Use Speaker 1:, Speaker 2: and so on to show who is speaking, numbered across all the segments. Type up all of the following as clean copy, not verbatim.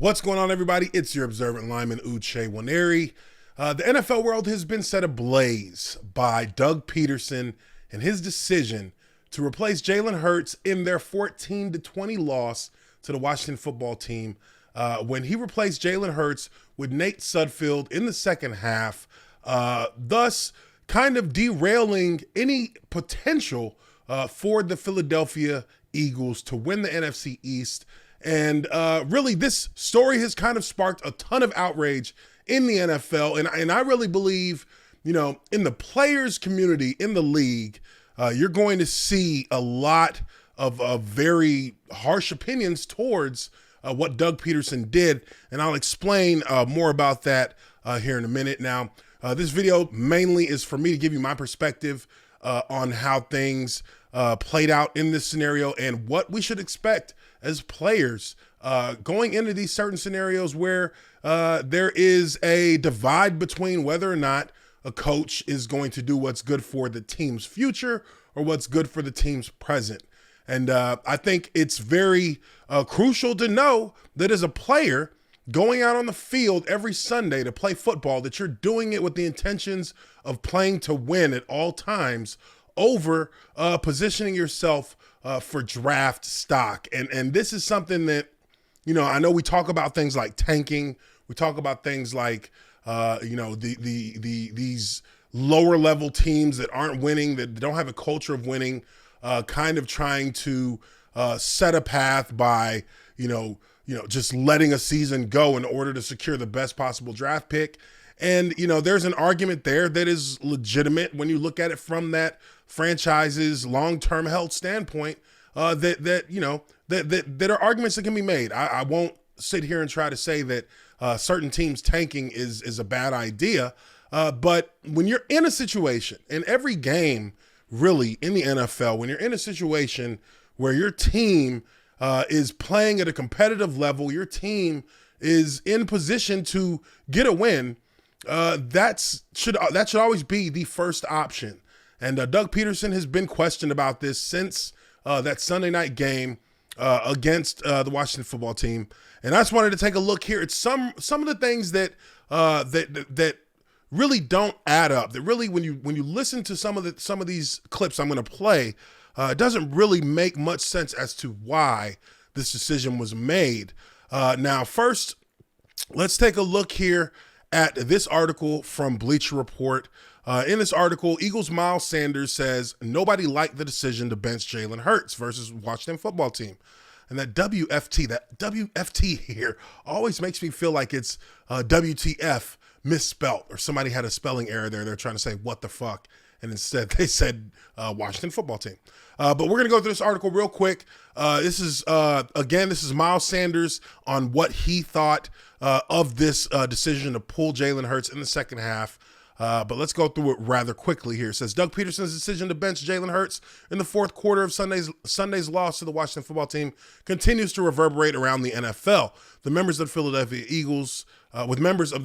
Speaker 1: What's going on, everybody? It's your observant lineman, Uche Nwaneri. The NFL world has been set ablaze by Doug Pederson and his decision to replace Jalen Hurts in their 14-20 loss to the Washington football team when he replaced Jalen Hurts with Nate Sudfeld in the second half, thus kind of derailing any potential for the Philadelphia Eagles to win the NFC East. And really, this story has kind of sparked a ton of outrage in the NFL. And I really believe, in the players community, in the league, you're going to see a lot of very harsh opinions towards what Doug Pederson did. And I'll explain more about that here in a minute. Now, this video mainly is for me to give you my perspective on how things played out in this scenario and what we should expect as players going into these certain scenarios where there is a divide between whether or not a coach is going to do what's good for the team's future or what's good for the team's present. And I think it's very crucial to know that as a player going out on the field every Sunday to play football, that you're doing it with the intentions of playing to win at all times over positioning yourself for draft stock. And this is something that, I know we talk about things like tanking. We talk about things like, these lower level teams that aren't winning, that don't have a culture of winning, kind of trying to set a path by, just letting a season go in order to secure the best possible draft pick. And, there's an argument there that is legitimate when you look at it from that franchise's long-term health standpoint, that are arguments that can be made. I won't sit here and try to say that certain teams tanking is a bad idea. But when you're in a situation, in every game, really in the NFL, when you're in a situation where your team is playing at a competitive level, your team is in position to get a win, that should always be the first option. And Doug Pederson has been questioned about this since that Sunday night game against the Washington football team. And I just wanted to take a look here at some of the things that really don't add up. That really, when you listen to some of these clips I'm going to play, it doesn't really make much sense as to why this decision was made. Now, first, let's take a look here at this article from Bleacher Report. In this article, Eagles' Miles Sanders says nobody liked the decision to bench Jalen Hurts versus Washington football team. And that WFT here always makes me feel like it's WTF misspelt, or somebody had a spelling error there. They're trying to say, what the fuck? And instead they said Washington football team. But we're going to go through this article real quick. This is Miles Sanders on what he thought of this decision to pull Jalen Hurts in the second half. But let's go through it rather quickly here. It says Doug Pederson's decision to bench Jalen Hurts in the fourth quarter of Sunday's loss to the Washington football team continues to reverberate around the NFL. With members of the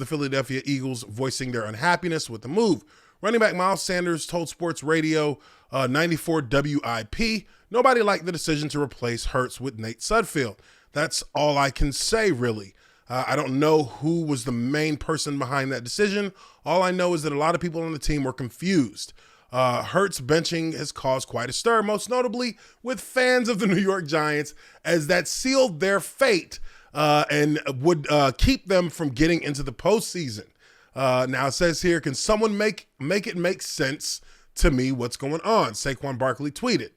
Speaker 1: Philadelphia Eagles voicing their unhappiness with the move. Running back Miles Sanders told Sports Radio 94 WIP, nobody liked the decision to replace Hurts with Nate Sudfeld. That's all I can say, really. I don't know who was the main person behind that decision. All I know is that a lot of people on the team were confused. Hurts benching has caused quite a stir, most notably with fans of the New York Giants, as that sealed their fate and would keep them from getting into the postseason. Now it says here, can someone make it make sense to me what's going on? Saquon Barkley tweeted.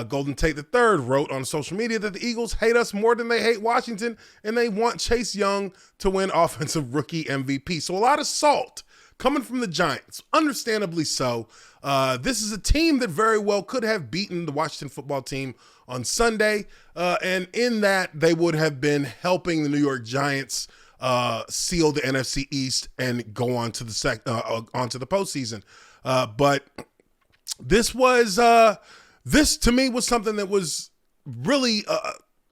Speaker 1: Golden Tate III wrote on social media that the Eagles hate us more than they hate Washington, and they want Chase Young to win Offensive Rookie MVP. So a lot of salt coming from the Giants, understandably so. This is a team that very well could have beaten the Washington football team on Sunday, and in that they would have been helping the New York Giants seal the NFC East and go on to the onto the postseason. But this was this to me was something that was really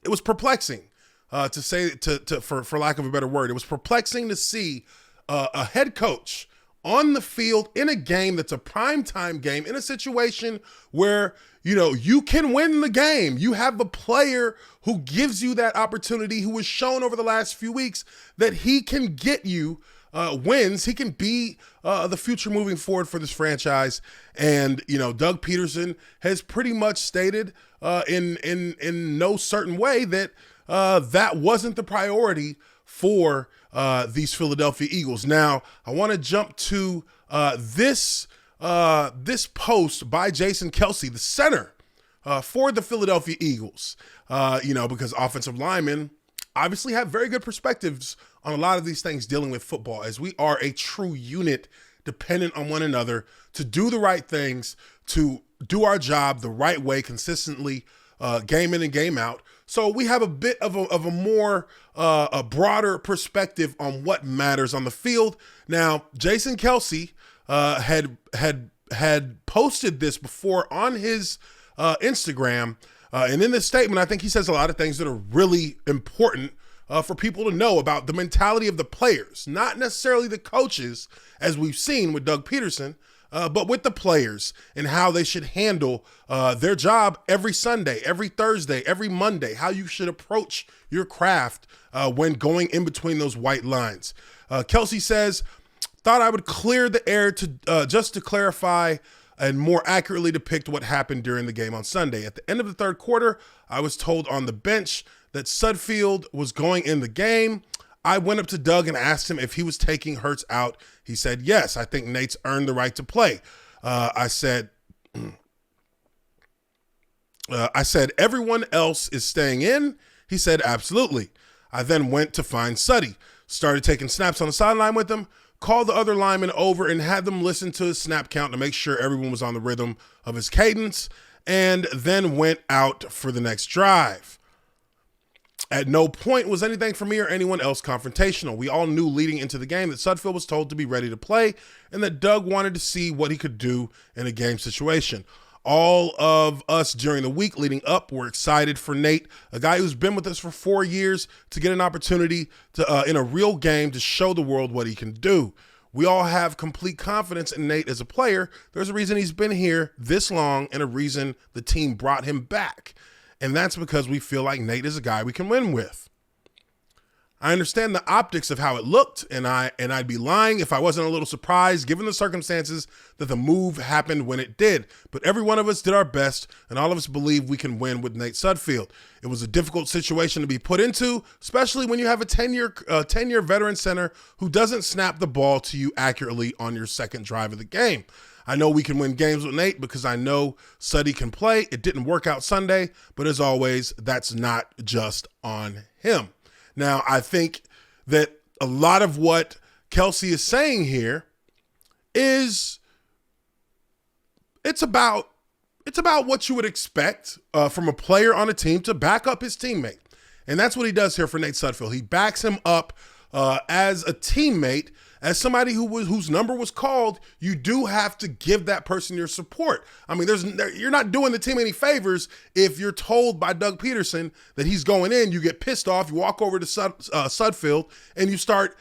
Speaker 1: it was perplexing for lack of a better word. It was perplexing to see a head coach on the field in a game that's a primetime game, in a situation where, you can win the game. You have a player who gives you that opportunity, who has shown over the last few weeks that he can get you wins. He can be the future moving forward for this franchise. And, Doug Pederson has pretty much stated in no certain way that that wasn't the priority for these Philadelphia Eagles. Now, I want to jump to this post by Jason Kelce, the center for the Philadelphia Eagles, because offensive linemen obviously have very good perspectives on a lot of these things dealing with football, as we are a true unit dependent on one another to do the right things, to do our job the right way consistently, game in and game out. So we have a bit of a more a broader perspective on what matters on the field. Now, Jason Kelce had posted this before on his Instagram, and in this statement, I think he says a lot of things that are really important for people to know about the mentality of the players, not necessarily the coaches, as we've seen with Doug Pederson, but with the players and how they should handle their job every Sunday, every Thursday, every Monday, how you should approach your craft when going in between those white lines. Kelce says, thought I would clear the air to just to clarify and more accurately depict what happened during the game on Sunday. At the end of the third quarter, I was told on the bench that Sudfeld was going in the game. I went up to Doug and asked him if he was taking Hurts out. He said, yes, I think Nate's earned the right to play. I said, everyone else is staying in? He said, absolutely. I then went to find Suddy, started taking snaps on the sideline with him, called the other linemen over and had them listen to his snap count to make sure everyone was on the rhythm of his cadence, and then went out for the next drive. At no point was anything for me or anyone else confrontational. We all knew leading into the game that Sudfeld was told to be ready to play and that Doug wanted to see what he could do in a game situation. All of us during the week leading up were excited for Nate, a guy who's been with us for 4 years, to get an opportunity to in a real game to show the world what he can do. We all have complete confidence in Nate as a player. There's a reason he's been here this long and a reason the team brought him back. And that's because we feel like Nate is a guy we can win with. I understand the optics of how it looked, and I'd be lying if I wasn't a little surprised given the circumstances that the move happened when it did. But every one of us did our best, and all of us believe we can win with Nate Sudfeld. It was a difficult situation to be put into, especially when you have a 10-year veteran center who doesn't snap the ball to you accurately on your second drive of the game. I know we can win games with Nate because I know Suddy can play. It didn't work out Sunday, but as always, that's not just on him. Now, I think that a lot of what Kelce is saying here is it's about what you would expect from a player on a team to back up his teammate. And that's what he does here for Nate Sudfeld. He backs him up as a teammate. As somebody whose number was called, you do have to give that person your support. I mean, you're not doing the team any favors if you're told by Doug Pederson that he's going in. You get pissed off, you walk over to Sudfeld, and you start,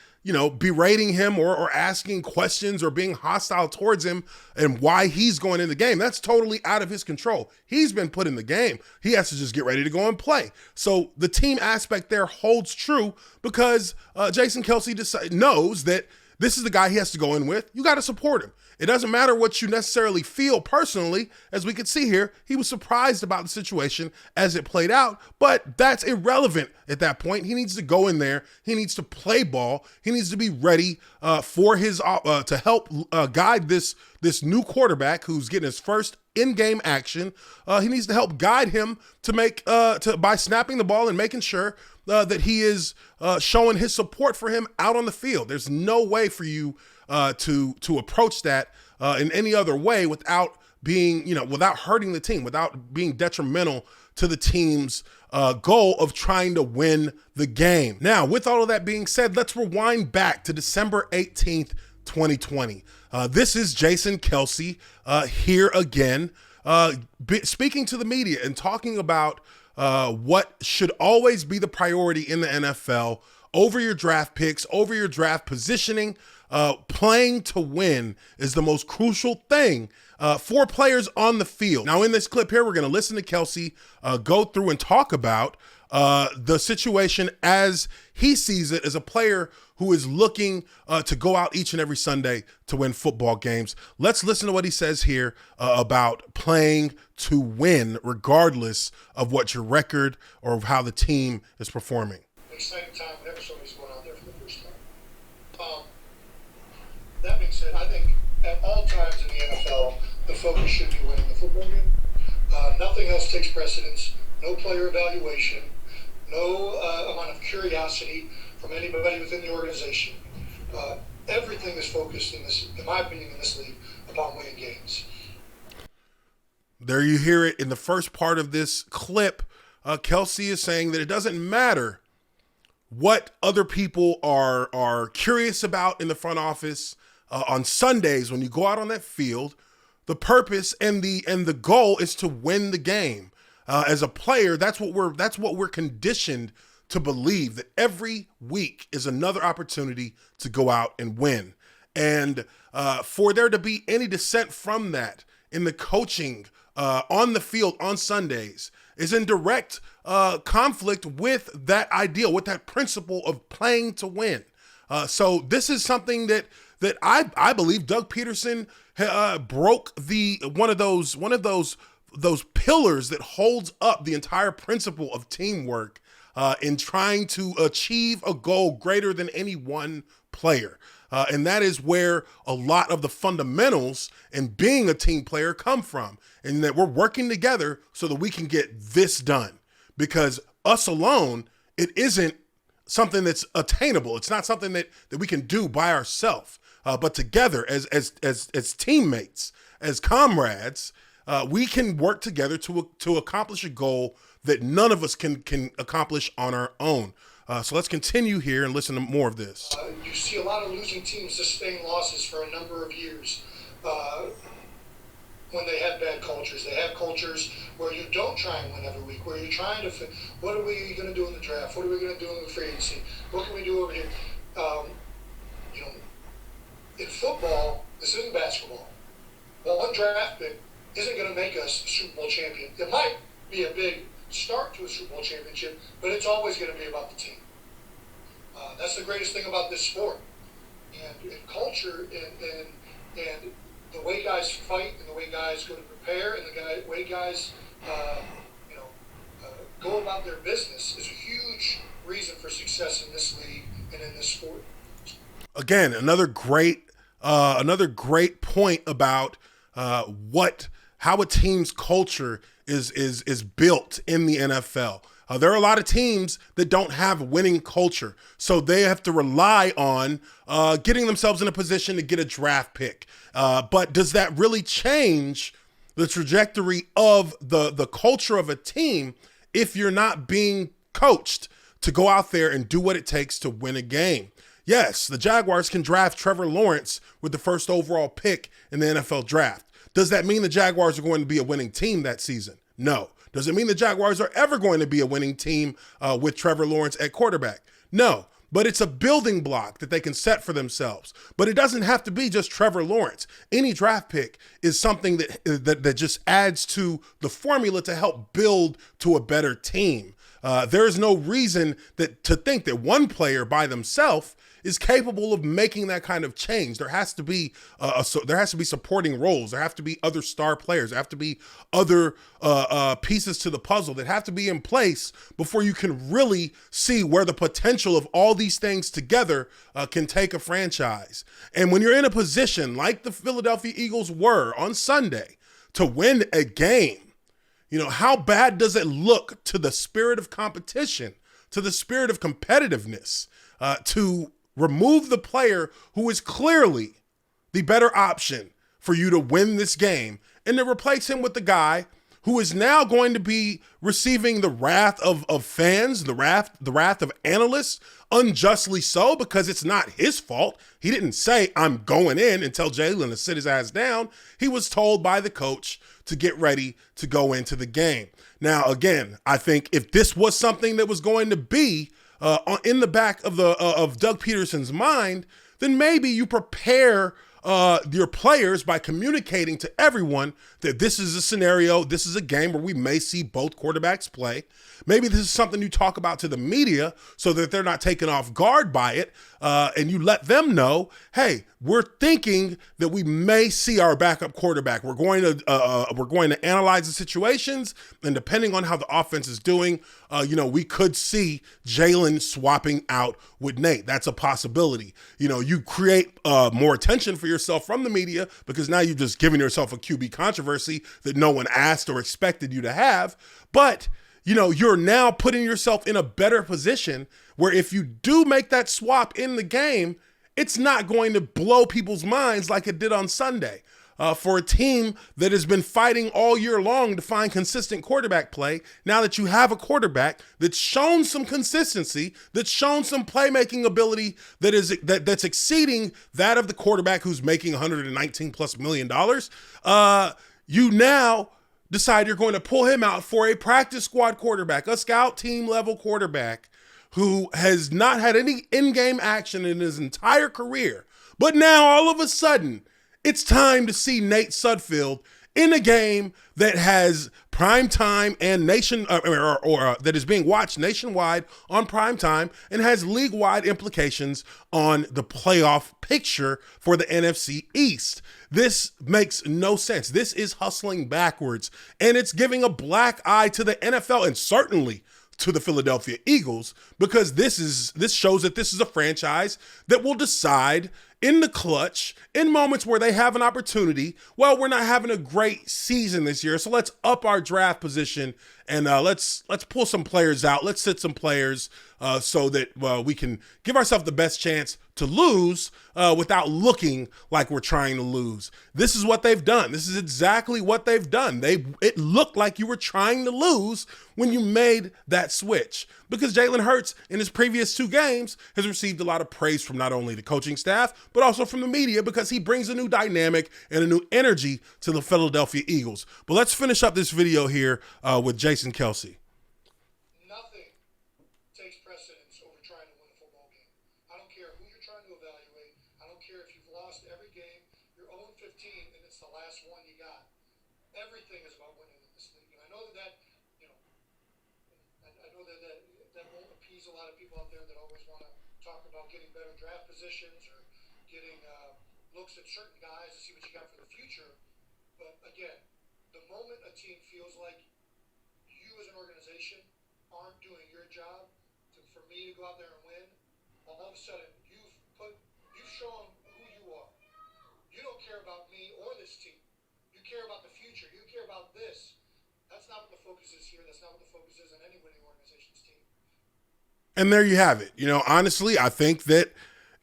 Speaker 1: berating him or asking questions or being hostile towards him and why he's going in the game. That's totally out of his control. He's been put in the game. He has to just get ready to go and play. So the team aspect there holds true because Jason Kelce knows that this is the guy he has to go in with. You got to support him. It doesn't matter what you necessarily feel personally. As we can see here, he was surprised about the situation as it played out, but that's irrelevant at that point. He needs to go in there. He needs to play ball. He needs to be ready for his to help guide this new quarterback who's getting his first in-game action. He needs to help guide him to by snapping the ball and making sure that he is showing his support for him out on the field. There's no way for you to approach that in any other way without being, without hurting the team, without being detrimental to the team's goal of trying to win the game. Now, with all of that being said, let's rewind back to December 18th, 2020. This is Jason Kelce here again, speaking to the media and talking about what should always be the priority in the NFL over your draft picks, over your draft positioning, playing to win is the most crucial thing for players on the field. Now, in this clip here, we're going to listen to Kelce go through and talk about the situation as he sees it as a player who is looking to go out each and every Sunday to win football games. Let's listen to what he says here about playing to win, regardless of what your record or how the team is performing.
Speaker 2: Exciting time whenever somebody's going out there for the first time. That being said, I think at all times in the NFL, the focus should be winning the football game. Nothing else takes precedence. No player evaluation. No amount of curiosity from anybody within the organization. Everything is focused in this, in my opinion, in this league, upon winning games.
Speaker 1: There you hear it in the first part of this clip. Kelce is saying that it doesn't matter what other people are curious about in the front office on Sundays when you go out on that field. The purpose and the goal is to win the game. As a player, that's what we're conditioned to believe, that every week is another opportunity to go out and win. And for there to be any dissent from that in the coaching on the field on Sundays is in direct conflict with that ideal, with that principle of playing to win. So this is something that I believe Doug Pederson broke one of those pillars that holds up the entire principle of teamwork in trying to achieve a goal greater than any one player. And that is where a lot of the fundamentals in being a team player come from, and that we're working together so that we can get this done. Because us alone, it isn't something that's attainable. It's not something that we can do by ourselves. But together as teammates, as comrades, we can work together to accomplish a goal that none of us can accomplish on our own. So let's continue here and listen to more of this.
Speaker 2: You see a lot of losing teams sustain losses for a number of years when they have bad cultures. They have cultures where you don't try and win every week, where you're trying to what are we going to do in the draft? What are we going to do in the free agency? What can we do over here? In football, this isn't basketball. One draft pick isn't going to make us a Super Bowl champion. It might be a big start to a Super Bowl championship, but it's always going to be about the team. That's the greatest thing about this sport. And culture and the way guys fight and the way guys go to prepare and the way guys go about their business is a huge reason for success in this league and in this sport.
Speaker 1: Again, another great point about how a team's culture is built in the NFL. There are a lot of teams that don't have winning culture, so they have to rely on getting themselves in a position to get a draft pick. But does that really change the trajectory of the culture of a team if you're not being coached to go out there and do what it takes to win a game? Yes, the Jaguars can draft Trevor Lawrence with the first overall pick in the NFL draft. Does that mean the Jaguars are going to be a winning team that season? No. Does it mean the Jaguars are ever going to be a winning team with Trevor Lawrence at quarterback? No. But it's a building block that they can set for themselves. But it doesn't have to be just Trevor Lawrence. Any draft pick is something that just adds to the formula to help build to a better team. There is no reason to think that one player by themselves is capable of making that kind of change. There has to be supporting roles. There have to be other star players. There have to be other pieces to the puzzle that have to be in place before you can really see where the potential of all these things together can take a franchise. And when you're in a position like the Philadelphia Eagles were on Sunday to win a game, how bad does it look to the spirit of competition, to the spirit of competitiveness, to remove the player who is clearly the better option for you to win this game and to replace him with the guy who is now going to be receiving the wrath of fans, the wrath of analysts, unjustly so, because it's not his fault. He didn't say, I'm going in and tell Jalen to sit his ass down. He was told by the coach to get ready to go into the game. Now, again, I think if this was something that was going to be in the back of Doug Pederson's mind, then maybe you prepare your players by communicating to everyone that this is a scenario, this is a game where we may see both quarterbacks play. Maybe this is something you talk about to the media so that they're not taken off guard by it, and you let them know, hey, we're thinking that we may see our backup quarterback. We're going to analyze the situations, and depending on how the offense is doing, we could see Jalen swapping out with Nate. That's a possibility. You create more attention for yourself from the media because now you've just given yourself a QB controversy that no one asked or expected you to have. But you're now putting yourself in a better position where if you do make that swap in the game, it's not going to blow people's minds like it did on Sunday. For a team that has been fighting all year long to find consistent quarterback play, now that you have a quarterback that's shown some consistency, that's shown some playmaking ability that's exceeding that of the quarterback who's making $119+ million, you now decide you're going to pull him out for a practice squad quarterback, a scout team level quarterback who has not had any in-game action in his entire career. But now all of a sudden, it's time to see Nate Sudfeld in a game that has prime time and that is being watched nationwide on prime time and has league-wide implications on the playoff picture for the NFC East. This makes no sense. This is hustling backwards, and it's giving a black eye to the NFL and certainly to the Philadelphia Eagles, because this shows that this is a franchise that will decide in the clutch, in moments where they have an opportunity. Well, we're not having a great season this year, so let's up our draft position and let's pull some players out. Let's sit some players so that we can give ourselves the best chance to lose without looking like we're trying to lose. This is what they've done. This is exactly what they've done. It looked like you were trying to lose when you made that switch, because Jalen Hurts in his previous 2 games has received a lot of praise from not only the coaching staff, but also from the media, because he brings a new dynamic and a new energy to the Philadelphia Eagles. But let's finish up this video here with Jason Kelce.
Speaker 2: Nothing takes precedence over trying to win a football game. I don't care who you're trying to evaluate. I don't care if you've lost every game. You're 0-15 and it's the last one you got. Everything is about winning in this league. And I know that won't appease a lot of people out there that always want to talk about getting better draft positions or getting looks at certain guys to see what you got for the future. But again, the moment a team feels like you as an organization aren't doing your job for me to go out there and win, all of a sudden you've shown who you are. You don't care about me or this team. You care about the future. You care about this. That's not what the focus is here. That's not what the focus is on any winning organization's team.
Speaker 1: And there you have it. Honestly, I think that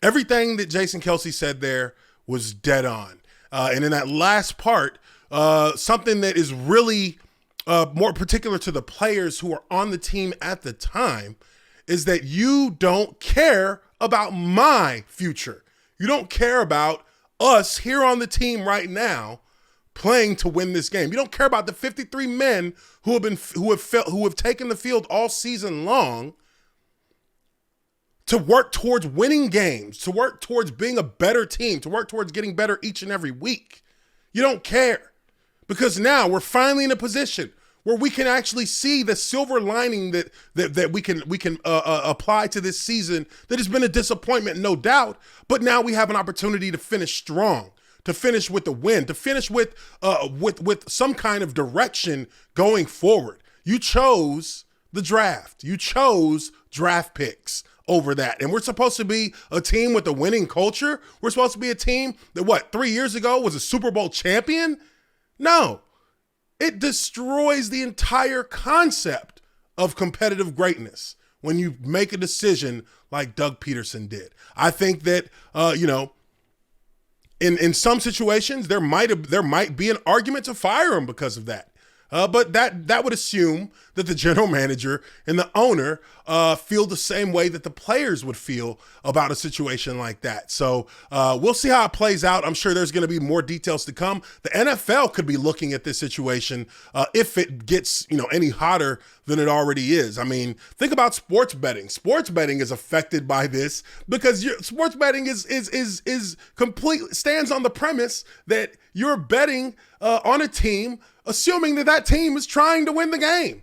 Speaker 1: everything that Jason Kelce said there was dead on. And in that last part, something that is really more particular to the players who are on the team at the time is that you don't care about my future. You don't care about us here on the team right now playing to win this game. You don't care about the 53 men who have taken the field all season long to work towards winning games, to work towards being a better team, to work towards getting better each and every week. You don't care, because now we're finally in a position where we can actually see the silver lining that we can apply to this season that has been a disappointment, no doubt. But now we have an opportunity to finish strong, to finish with the win, to finish with some kind of direction going forward. You chose the draft. You chose draft picks over that. And we're supposed to be a team with a winning culture. We're supposed to be a team that, 3 years ago was a Super Bowl champion? No. It destroys the entire concept of competitive greatness when you make a decision like Doug Pederson did. I think that, in some situations, there might be an argument to fire him because of that. But that would assume that the general manager and the owner feel the same way that the players would feel about a situation like that. So we'll see how it plays out. I'm sure there's going to be more details to come. The NFL could be looking at this situation if it gets any hotter than it already is. I mean, think about sports betting. Sports betting is affected by this because sports betting is completely stands on the premise that you're betting on a team, assuming that team is trying to win the game.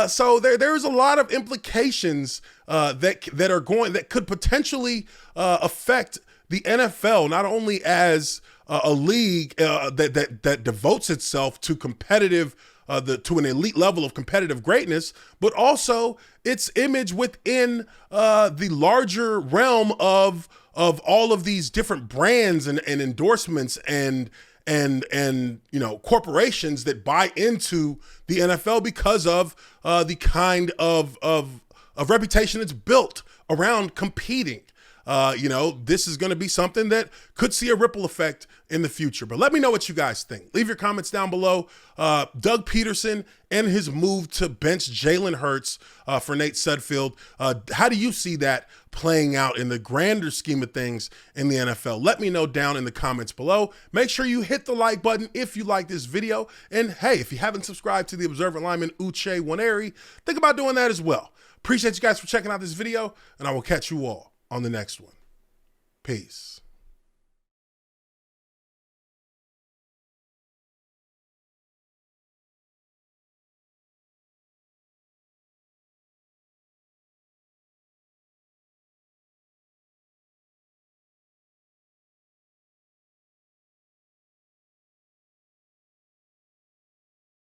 Speaker 1: So there's a lot of implications that could potentially affect the NFL, not only as a league that devotes itself to to an elite level of competitive greatness, but also its image within the larger realm of all of these different brands and endorsements and corporations that buy into the NFL because of the kind of reputation it's built around competing. This is going to be something that could see a ripple effect in the future. But let me know what you guys think. Leave your comments down below. Doug Pederson and his move to bench Jalen Hurts for Nate Sudfeld. How do you see that playing out in the grander scheme of things in the NFL? Let me know down in the comments below. Make sure you hit the like button if you like this video. And hey, if you haven't subscribed to the Observant Lineman Uche Nwaneri, think about doing that as well. Appreciate you guys for checking out this video, and I will catch you all on the next one. Peace.